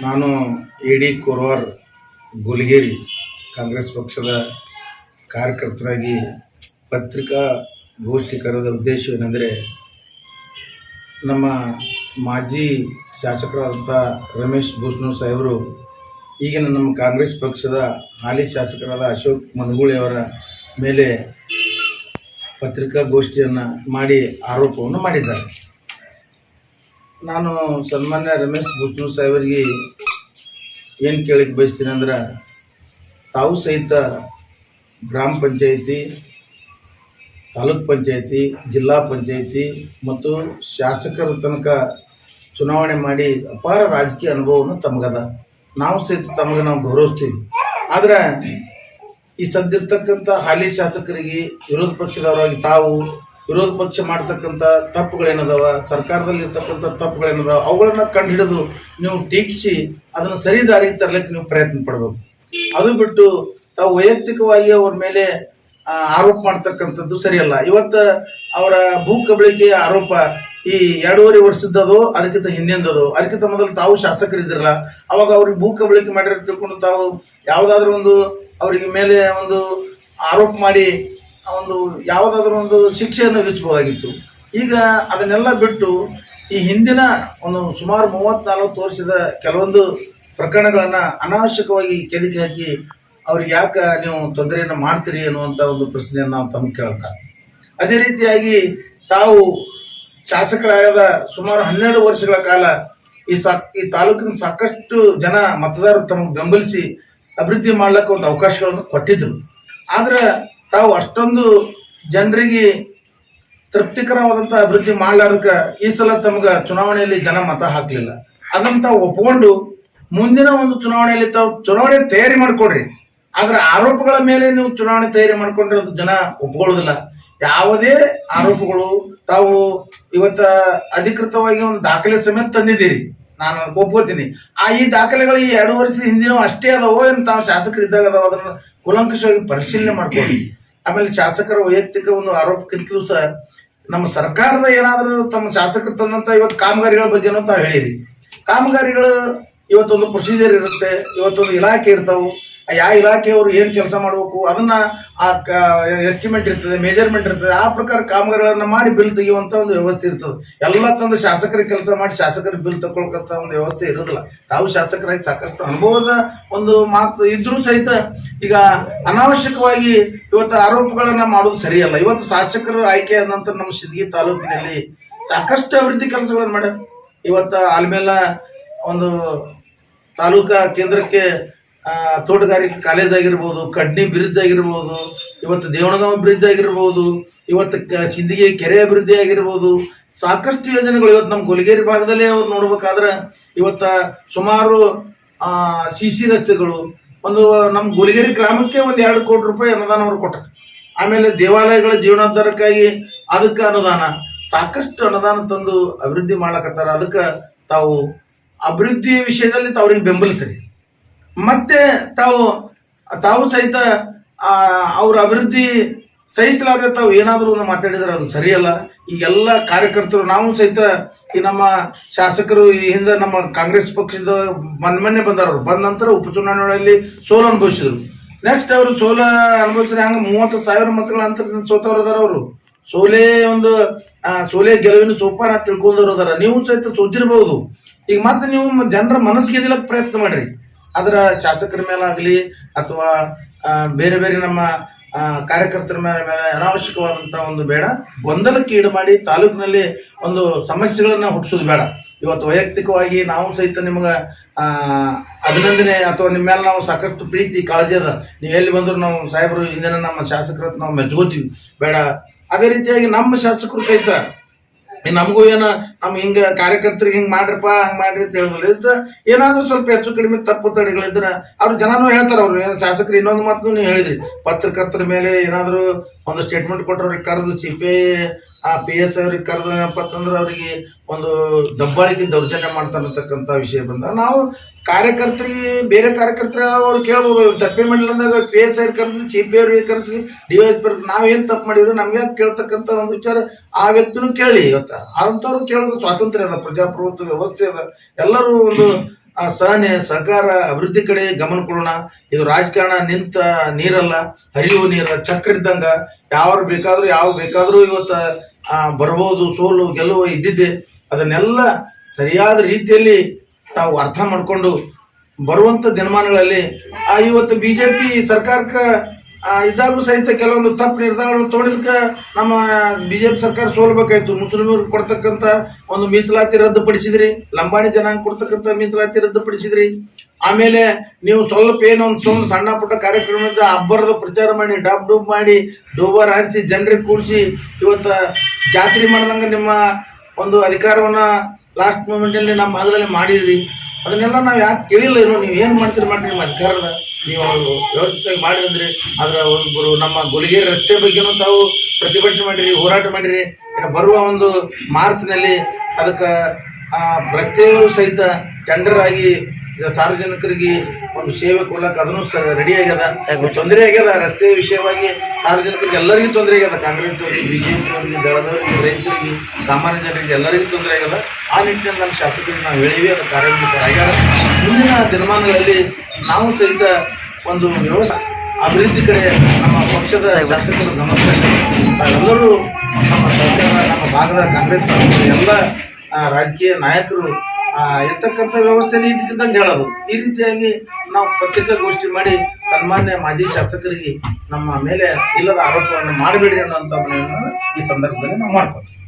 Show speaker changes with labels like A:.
A: ನಾನು ಎ.ಡಿ. ಕೋರವಾರ್ ಗುಲ್ಗೇರಿ ಕಾಂಗ್ರೆಸ್ ಪಕ್ಷದ ಕಾರ್ಯಕರ್ತರಾಗಿ ಪತ್ರಿಕಾ ಗೋಷ್ಠಿ ಕರೆದ ಉದ್ದೇಶವೇನೆಂದರೆ, ನಮ್ಮ ಮಾಜಿ ಶಾಸಕರಾದಂಥ ರಮೇಶ್ ಬೂಸ್ನೂರ್ ಸಾಹೇಬರು ಈಗಿನ ನಮ್ಮ ಕಾಂಗ್ರೆಸ್ ಪಕ್ಷದ ಹಾಲಿ ಶಾಸಕರಾದ ಅಶೋಕ್ ಮನಗೂಳಿ ಅವರ ಮೇಲೆ ಪತ್ರಿಕಾಗೋಷ್ಠಿಯನ್ನು ಮಾಡಿ ಆರೋಪವನ್ನು ಮಾಡಿದ್ದಾರೆ. ನಾನು ಸನ್ಮಾನ್ಯ ರಮೇಶ್ ಬೂಸ್ನೂರ್ ಸಾಹೇಬರಿಗೆ ಏನು ಕೇಳಕ್ಕೆ ಬಯಸ್ತೀನಿ ಅಂದ್ರೆ, ತಾವು ಸಹಿತ ಗ್ರಾಮ ಪಂಚಾಯಿತಿ, ತಾಲೂಕ್ ಪಂಚಾಯಿತಿ, ಜಿಲ್ಲಾ ಪಂಚಾಯಿತಿ ಮತ್ತು ಶಾಸಕರ ತನಕ ಚುನಾವಣೆ ಮಾಡಿ ಅಪಾರ ರಾಜಕೀಯ ಅನುಭವವನ್ನು ತಮಗದ. ನಾವು ಸಹಿತ ತಮಗೆ ನಾವು ಗೌರವಿಸ್ತೀವಿ. ಆದರೆ ಈ ಸದ್ದಿರ್ತಕ್ಕಂಥ ಹಾಲಿ ಶಾಸಕರಿಗೆ ವಿರೋಧ ಪಕ್ಷದವರಾಗಿ ತಾವು ವಿರೋಧ ಪಕ್ಷ ಮಾಡ್ತಕ್ಕಂಥ ತಪ್ಪುಗಳೇನದಾವ, ಸರ್ಕಾರದಲ್ಲಿ ಇರ್ತಕ್ಕಂಥ ತಪ್ಪುಗಳೇನದಾವ, ಅವುಗಳನ್ನ ಕಂಡು ಹಿಡಿದು ನೀವು ಟೀಕಿಸಿ ಅದನ್ನು ಸರಿ ದಾರಿಗೆ ತರಲಿಕ್ಕೆ ನೀವು ಪ್ರಯತ್ನ ಪಡಬೇಕು. ಅದು ಬಿಟ್ಟು ತಾವು ವೈಯಕ್ತಿಕವಾಗಿ ಅವ್ರ ಮೇಲೆ ಆರೋಪ ಮಾಡ್ತಕ್ಕಂಥದ್ದು ಸರಿಯಲ್ಲ. ಇವತ್ತು ಅವರ ಭೂ ಕಬಳಿಕೆ ಆರೋಪ ಈ 2.5 ವರ್ಷದ್ದದು, ಅದಕ್ಕಿಂತ ಹಿಂದಿಂದದು. ಅದಕ್ಕಿಂತ ಮೊದಲು ತಾವು ಶಾಸಕರಿದ್ರಲ್ಲ, ಅವಾಗ ಅವ್ರಿಗೆ ಭೂ ಕಬಳಿಕೆ ಮಾಡಿರ ತಿಳ್ಕೊಂಡು ತಾವು ಯಾವುದಾದ್ರೂ ಒಂದು ಅವರಿಗೆ ಮೇಲೆ ಒಂದು ಆರೋಪ ಮಾಡಿ ಒಂದು ಯಾವುದಾದ್ರೂ ಒಂದು ಶಿಕ್ಷೆಯನ್ನು ವಿಧಿಸಬಹುದಾಗಿತ್ತು. ಈಗ ಅದನ್ನೆಲ್ಲ ಬಿಟ್ಟು ಈ ಹಿಂದಿನ ಒಂದು ಸುಮಾರು 30-40 ವರ್ಷದ ಕೆಲವೊಂದು ಪ್ರಕರಣಗಳನ್ನು ಅನಾವಶ್ಯಕವಾಗಿ ಕೆದಕಿ ಹಾಕಿ ಅವ್ರಿಗೆ ಯಾಕೆ ನೀವು ತೊಂದರೆಯನ್ನು ಮಾಡ್ತೀರಿ ಅನ್ನುವಂಥ ಒಂದು ಪ್ರಶ್ನೆಯನ್ನು ನಾವು ತಮಗೆ ಕೇಳ್ತಾ. ಅದೇ ರೀತಿಯಾಗಿ ತಾವು ಶಾಸಕರಾದ ಸುಮಾರು 12 ವರ್ಷಗಳ ಕಾಲ ಈ ತಾಲೂಕಿನ ಸಾಕಷ್ಟು ಜನ ಮತದಾರರು ತಮಗೆ ಬೆಂಬಲಿಸಿ ಅಭಿವೃದ್ಧಿ ಮಾಡ್ಲಿಕ್ಕೆ ಒಂದು ಅವಕಾಶಗಳನ್ನು ಕೊಟ್ಟಿದ್ರು. ಆದರೆ ತಾವು ಅಷ್ಟೊಂದು ಜನರಿಗೆ ತೃಪ್ತಿಕರವಾದಂಥ ಅಭಿವೃದ್ಧಿ ಮಾಡಲಾರ್ದಕ್ಕೆ ಈ ಸಲ ತಮಗೆ ಚುನಾವಣೆಯಲ್ಲಿ ಜನ ಮತ ಹಾಕಲಿಲ್ಲ. ಅದನ್ನು ತಾವು ಒಪ್ಪಿಕೊಂಡು ಮುಂದಿನ ಒಂದು ಚುನಾವಣೆಯಲ್ಲಿ ತಾವು ಚುನಾವಣೆ ತಯಾರಿ ಮಾಡಿಕೊಡ್ರಿ. ಆದರೆ ಆರೋಪಗಳ ಮೇಲೆ ನೀವು ಚುನಾವಣೆ ತಯಾರಿ ಮಾಡ್ಕೊಂಡಿರೋದು ಜನ ಒಪ್ಕೊಳ್ಳೋದಿಲ್ಲ. ಯಾವುದೇ ಆರೋಪಗಳು ತಾವು ಇವತ್ತ ಅಧಿಕೃತವಾಗಿ ಒಂದು ದಾಖಲೆ ಸಮೇತ ತಂದಿದ್ದೀರಿ, ನಾನು ಅದಕ್ಕೆ ಒಪ್ಕೋತೀನಿ. ಈ ದಾಖಲೆಗಳು ಈ 2 ವರ್ಷದ ಹಿಂದಿನ ಅಷ್ಟೇ ಅದಾವೋ ಏನು ತಾವು ಶಾಸಕರಿದ್ದಾಗ ಅದಾವ, ಅದನ್ನು ಕೂಲಂಕಷವಾಗಿ ಪರಿಶೀಲನೆ ಮಾಡ್ಕೊಳ್ಳಿ. ಆಮೇಲೆ ಶಾಸಕರ ವೈಯಕ್ತಿಕ ಒಂದು ಆರೋಪಕ್ಕಿಂತಲೂ ಸಹ ನಮ್ಮ ಸರ್ಕಾರದ ಏನಾದರೂ ತಮ್ಮ ಶಾಸಕರು ತಂದಂಥ ಇವತ್ತು ಕಾಮಗಾರಿಗಳ ಬಗ್ಗೆನೂ ತಾವು ಹೇಳಿರಿ. ಕಾಮಗಾರಿಗಳು ಇವತ್ತೊಂದು ಪ್ರೊಸೀಜರ್ ಇರುತ್ತೆ, ಇವತ್ತೊಂದು ಇಲಾಖೆ ಇರ್ತಾವೆ. ಯಾವ ಇಲಾಖೆಯವರು ಏನು ಕೆಲಸ ಮಾಡಬೇಕು ಅದನ್ನು ಎಸ್ಟಿಮೇಟ್ ಇರ್ತದೆ, ಮೆಜರ್ಮೆಂಟ್ ಇರ್ತದೆ. ಆ ಪ್ರಕಾರ ಕಾಮಗಾರಿಗಳನ್ನು ಮಾಡಿ ಬಿಲ್ ತೆಗೆಯುವಂಥ ಒಂದು ವ್ಯವಸ್ಥೆ ಇರ್ತದೆ. ಎಲ್ಲ ತಂದು ಶಾಸಕರಿಗೆ ಕೆಲಸ ಮಾಡಿ ಶಾಸಕರಿಗೆ ಬಿಲ್ ತಗೊಳ್ಕಂಥ ಒಂದು ವ್ಯವಸ್ಥೆ ಇರೋದಿಲ್ಲ. ತಾವು ಶಾಸಕರಾಗಿ ಸಾಕಷ್ಟು ಅನುಭವದ ಒಂದು ಮಾತು ಇದ್ರೂ ಸಹಿತ ಈಗ ಅನಾವಶ್ಯಕವಾಗಿ ಇವತ್ತು ಆರೋಪಗಳನ್ನು ಮಾಡೋದು ಸರಿಯಲ್ಲ. ಇವತ್ತು ಶಾಸಕರು ಆಯ್ಕೆ ಆದ ನಂತರ ನಮ್ಮ ಸಿದ್ಗಿ ತಾಲೂಕಿನಲ್ಲಿ ಸಾಕಷ್ಟು ಅಭಿವೃದ್ಧಿ ಕೆಲಸಗಳನ್ನು ಮಾಡ್ಯಾರ. ಇವತ್ತು ಆಲ್ಮೇಲ ಒಂದು ತಾಲೂಕಾ ಕೇಂದ್ರಕ್ಕೆ ತೋಟಗಾರಿಕೆ ಕಾಲೇಜ್ ಆಗಿರ್ಬೋದು, ಕಡ್ನಿ ಬ್ರಿಡ್ಜ್ ಆಗಿರ್ಬೋದು, ಇವತ್ತು ದೇವಣಗಾಂವ ಬ್ರಿಡ್ಜ್ ಆಗಿರ್ಬೋದು, ಇವತ್ತು ಸಿಂದಗಿ ಕೆರೆ ಅಭಿವೃದ್ಧಿ ಆಗಿರ್ಬೋದು, ಸಾಕಷ್ಟು ಯೋಜನೆಗಳು ಇವತ್ತು ನಮ್ಮ ಗುಲ್ಗೇರಿ ಭಾಗದಲ್ಲೇ ಅವ್ರು ನೋಡ್ಬೇಕಾದ್ರೆ ಇವತ್ತು ಸುಮಾರು CC ರಸ್ತೆಗಳು, ಒಂದು ನಮ್ಮ ಗುಲ್ಗೇರಿ ಗ್ರಾಮಕ್ಕೆ ಒಂದು 2 ಕೋಟಿ ರೂಪಾಯಿ ಅನುದಾನ ಅವರು ಕೊಟ್ಟರು. ಆಮೇಲೆ ದೇವಾಲಯಗಳ ಜೀರ್ಣೋದ್ಧಾರಕ್ಕಾಗಿ ಅದಕ್ಕೆ ಅನುದಾನ, ಸಾಕಷ್ಟು ಅನುದಾನ ತಂದು ಅಭಿವೃದ್ಧಿ ಮಾಡ್ಲಕತ್ತಾರ. ಅದಕ್ಕೆ ತಾವು ಅಭಿವೃದ್ಧಿ ವಿಷಯದಲ್ಲಿ ಅವ್ರಿಗೆ ಬೆಂಬಲಿಸ್ರಿ. ಮತ್ತೆ ತಾವು ಸಹಿತ ಅವ್ರ ಅಭಿವೃದ್ಧಿ ಸಹಿಸಲಾದ್ರೆ ತಾವು ಏನಾದರೂ ಒಂದು ಮಾತಾಡಿದ್ರೆ ಅದು ಸರಿಯಲ್ಲ. ಈ ಎಲ್ಲ ಕಾರ್ಯಕರ್ತರು ನಾವು ಸಹಿತ ಈ ನಮ್ಮ ಶಾಸಕರು ಈ ಹಿಂದೆ ನಮ್ಮ ಕಾಂಗ್ರೆಸ್ ಪಕ್ಷದ ಮೊನ್ನೆ ಬಂದಾರವ್ರು, ಬಂದ ನಂತರ ಉಪಚುನಾವಣೆಯಲ್ಲಿ ಸೋಲು ಅನುಭವಿಸಿದ್ರು. ನೆಕ್ಸ್ಟ್ ಅವರು ಸೋಲ ಅನುಭವಿಸಿದ್ರೆ ಹಂಗೆ 30,000 ಮತಗಳ ಅಂತರದಿಂದ ಸೋತವ್ರದಾರ. ಅವರು ಸೋಲೆ ಗೆಲುವಿನ ಸೋಪಾನ ತಿಳ್ಕೊಂಡವ್ರು ಅದಾರ. ನೀವು ಸಹಿತ ಸೋತಿರ್ಬಹುದು. ಈಗ ಮತ್ತೆ ನೀವು ಜನರ ಮನಸ್ಸಿಗೆ ಗೆಲ್ಲಕ್ಕೆ ಪ್ರಯತ್ನ ಮಾಡ್ರಿ. ಅದರ ಶಾಸಕರ ಮೇಲಾಗಲಿ ಅಥವಾ ಬೇರೆ ಬೇರೆ ನಮ್ಮ ಕಾರ್ಯಕರ್ತರ ಮೇಲೆ ಅನಾವಶ್ಯಕವಾದಂಥ ಒಂದು ಬೇಡ, ಗೊಂದಲಕ್ಕೆ ಈಡು ಮಾಡಿ ತಾಲೂಕಿನಲ್ಲಿ ಒಂದು ಸಮಸ್ಯೆಗಳನ್ನ ಹುಟ್ಟಿಸೋದು ಬೇಡ. ಇವತ್ತು ವೈಯಕ್ತಿಕವಾಗಿ ನಾವು ಸಹಿತ ನಿಮ್ಗೆ ಅಭಿನಂದನೆ ಅಥವಾ ನಿಮ್ಮ ಮೇಲೆ ನಾವು ಸಾಕಷ್ಟು ಪ್ರೀತಿ ಕಾಳಜಿ ಅದ. ನೀವು ಎಲ್ಲಿ ಬಂದರೂ ನಾವು ಸಾಹೇಬರು ಇಂದಿನ ನಮ್ಮ ಶಾಸಕರ ನಾವು ಮೆಚ್ಕೋತೀವಿ, ಬೇಡ. ಅದೇ ರೀತಿಯಾಗಿ ನಮ್ಮ ಶಾಸಕರು ಸಹಿತ ನಮಗೂ ಏನೋ ನಮ್ಮ ಹಿಂಗೆ ಕಾರ್ಯಕರ್ತರಿಗೆ ಹಿಂಗೆ ಮಾಡ್ರಪ್ಪ ಹಂಗೆ ಮಾಡ್ರಿ ಅಂತ ಹೇಳೋದಿಲ್ಲ. ಏನಾದರೂ ಸ್ವಲ್ಪ ಹೆಚ್ಚು ಕಡಿಮೆ ತಪ್ಪು ತಡೆಗಳಿದ್ರೆ ಅವ್ರು ಜನನೂ ಹೇಳ್ತಾರೆ. ಅವ್ರು ಏನೋ ಶಾಸಕರು ಇನ್ನೊಂದು ಮಾತು ನೀವು ಹೇಳಿದ್ರಿ, ಪತ್ರಕರ್ತರ ಮೇಲೆ ಏನಾದರೂ ಒಂದು ಸ್ಟೇಟ್ಮೆಂಟ್ ಕೊಟ್ಟವ್ರಿಗೆ ಕರೆದು CPI PS ಅವ್ರಿಗೆ ಕರೆದು ಏನಪ್ಪ ಅಂತಂದ್ರೆ ಅವರಿಗೆ ಒಂದು ದಬ್ಬಾಳಿಕೆ ದೌರ್ಜನ್ಯ ಮಾಡ್ತಾರತಕ್ಕಂಥ ವಿಷಯ ಬಂದಾಗ ನಾವು ಕಾರ್ಯಕರ್ತರಿಗೆ ಬೇರೆ ಕಾರ್ಯಕರ್ತರ ಅವ್ರು ಕೇಳ್ಬೋದು. ತಪ್ಪೇ ಮಾಡಿಲ್ಲ ಅಂದಾಗ PS ಅವ್ರಿಗೆ ಕರೆಸಿ, CPI ಅವ್ರಿಗೆ ಕರೆಸಿ, DYSP ನಾವೇನು ತಪ್ಪು ಮಾಡಿದ್ರು ನಮ್ಗೆ ಕೇಳ್ತಕ್ಕಂಥ ಒಂದು ವಿಚಾರ ಆ ವ್ಯಕ್ತಿನೂ ಕೇಳಿ. ಇವತ್ತು ಅಂಥವ್ರು ಕೇಳೋದು ಸ್ವಾತಂತ್ರ್ಯ ಅದ, ಪ್ರಜಾಪ್ರಭುತ್ವ ವ್ಯವಸ್ಥೆ ಅದ. ಎಲ್ಲರೂ ಒಂದು ಆ ಸಹನೆ ಸಹಕಾರ ಅಭಿವೃದ್ಧಿ ಕಡೆ ಗಮನ ಕೊಡೋಣ. ಇದು ರಾಜಕಾರಣ ನಿಂತ ನೀರಲ್ಲ, ಹರಿಯುವ ನೀರ ಚಕ್ರ ಇದ್ದಂಗ. ಯಾರು ಬೇಕಾದ್ರೂ ಇವತ್ತು ಬರ್ಬೋದು, ಸೋಲು ಗೆಲುವು ಇದ್ದಿದ್ದೆ. ಅದನ್ನೆಲ್ಲ ಸರಿಯಾದ ರೀತಿಯಲ್ಲಿ ತಾವು ಅರ್ಥ ಮಾಡಿಕೊಂಡು ಬರುವಂತ ದಿನಮಾನಗಳಲ್ಲಿ ಇವತ್ತು ಬಿಜೆಪಿ ಸರ್ಕಾರಕ್ಕೆ ಇದಾಗೂ ಸಹಿತ ಕೆಲವೊಂದು ತಪ್ಪು ನಿರ್ಧಾರಗಳು ತಗೊಂಡಿದ್ಕ ನಮ್ಮ ಬಿಜೆಪಿ ಸರ್ಕಾರ ಸೋಲ್ಬೇಕಾಯ್ತು. ಮುಸ್ಲಿಮರಿಗೆ ಕೊಡ್ತಕ್ಕಂಥ ಒಂದು ಮೀಸಲಾತಿ ರದ್ದುಪಡಿಸಿದ್ರಿ, ಲಂಬಾಣಿ ಜನಾಂಗ ಕೊಡ್ತಕ್ಕಂಥ ಮೀಸಲಾತಿ ರದ್ದುಪಡಿಸಿದ್ರಿ. ಆಮೇಲೆ ನೀವು ಸ್ವಲ್ಪ ಏನೋ ಒಂದು ಸಣ್ಣ ಪುಟ್ಟ ಕಾರ್ಯಕ್ರಮದ ಅಬ್ಬರದ ಪ್ರಚಾರ ಮಾಡಿ ಡೂಬ್ ಮಾಡಿ ಡೋಬರ್ ಹಾರಿಸಿ ಜನರಿಗೆ ಕೂಡಿಸಿ ಇವತ್ತು ಜಾತ್ರೆ ಮಾಡ್ದಂಗ ನಿಮ್ಮ ಒಂದು ಅಧಿಕಾರವನ್ನ ಲಾಸ್ಟ್ ಮೂಮೆಂಟ್ ಅಲ್ಲಿ ನಮ್ಮ ಭಾಗದಲ್ಲಿ ಮಾಡಿದ್ರಿ. ಅದನ್ನೆಲ್ಲ ನಾವು ಯಾಕೆ ಕೇಳಿಲ್ಲ. ನೀವು ಏನು ಮಾಡ್ತೀರಿ ಮಾಡ್ರಿ, ನಿಮ್ಮ ಅಧಿಕಾರದ ನೀವು ವ್ಯವಸ್ಥಿತವಾಗಿ ಮಾಡಿ ಅಂದ್ರೆ ಅದರ ಒಬ್ಬರು ನಮ್ಮ ಗುಲಿಗೇರಿ ರಸ್ತೆ ಬಗ್ಗೆನೂ ತಾವು ಪ್ರತಿಭಟನೆ ಮಾಡಿರಿ, ಹೋರಾಟ ಮಾಡಿರಿ. ಬರುವ ಒಂದು ಮಾರ್ಚ್ನಲ್ಲಿ ಅದಕ್ಕೆ ರಸ್ತೆಯೂ ಸಹಿತ ಟೆಂಡರ್ ಆಗಿ ಸಾರ್ವಜನಿಕರಿಗೆ ಒಂದು ಸೇವೆ ಕೊಡ್ಲಕ್ಕೆ ಅದನ್ನು ರೆಡಿ ಆಗ್ಯದ. ತೊಂದರೆ ಆಗ್ಯದ ರಸ್ತೆ ವಿಷಯವಾಗಿ ಸಾರ್ವಜನಿಕರಿಗೆ ಎಲ್ಲರಿಗೂ ತೊಂದರೆ ಆಗ್ಯದ. ಕಾಂಗ್ರೆಸ್ ಅವರಿಗೆ, ಬಿಜೆಪಿ ಅವರಿಗೆ, ದಳದವರಿಗೆ, ರೈತರಿಗೆ, ಸಾಮಾನ್ಯ ಜನರಿಗೆ ಎಲ್ಲರಿಗೂ ತೊಂದರೆ ಆಗ್ಯದ. ಆ ನಿಟ್ಟಿನಲ್ಲಿ ನಮ್ಮ ಶಾಸಕರಿಗೆ ನಾವು ಹೇಳಿವಿ, ಅದು ಕಾರ್ಯನಿರತರಾಗ್ಯಾರ. ಮುಂದಿನ ದಿನಮಾನಗಳಲ್ಲಿ ನಾವು ಸಹಿತ ಒಂದು ಅಭಿವೃದ್ಧಿ ಕಡೆ ನಮ್ಮ ಪಕ್ಷದ ಶಾಸಕರು ಗಮನಿಸ್ತಾರೆ. ಎಲ್ಲರೂ ನಮ್ಮ ಸರ್ಕಾರ, ನಮ್ಮ ಭಾಗದ ಕಾಂಗ್ರೆಸ್ ಎಲ್ಲ ರಾಜಕೀಯ ನಾಯಕರು ಇರ್ತಕ್ಕಂಥ ವ್ಯವಸ್ಥೆ ನೀತಿಗಿದ್ದಂಗೆ ಹೇಳೋದು. ಈ ರೀತಿಯಾಗಿ ನಾವು ಪತ್ರಿಕಾಗೋಷ್ಠಿ ಮಾಡಿ ಸನ್ಮಾನ್ಯ ಮಾಜಿ ಶಾಸಕರಿಗೆ ನಮ್ಮ ಮೇಲೆ ಇಲ್ಲದ ಆರೋಪವನ್ನು ಮಾಡಬೇಡ್ರಿ ಅನ್ನುವಂಥ ಈ ಸಂದರ್ಭದಲ್ಲಿ ನಾವು ಮಾಡ್ಕೊತೀವಿ.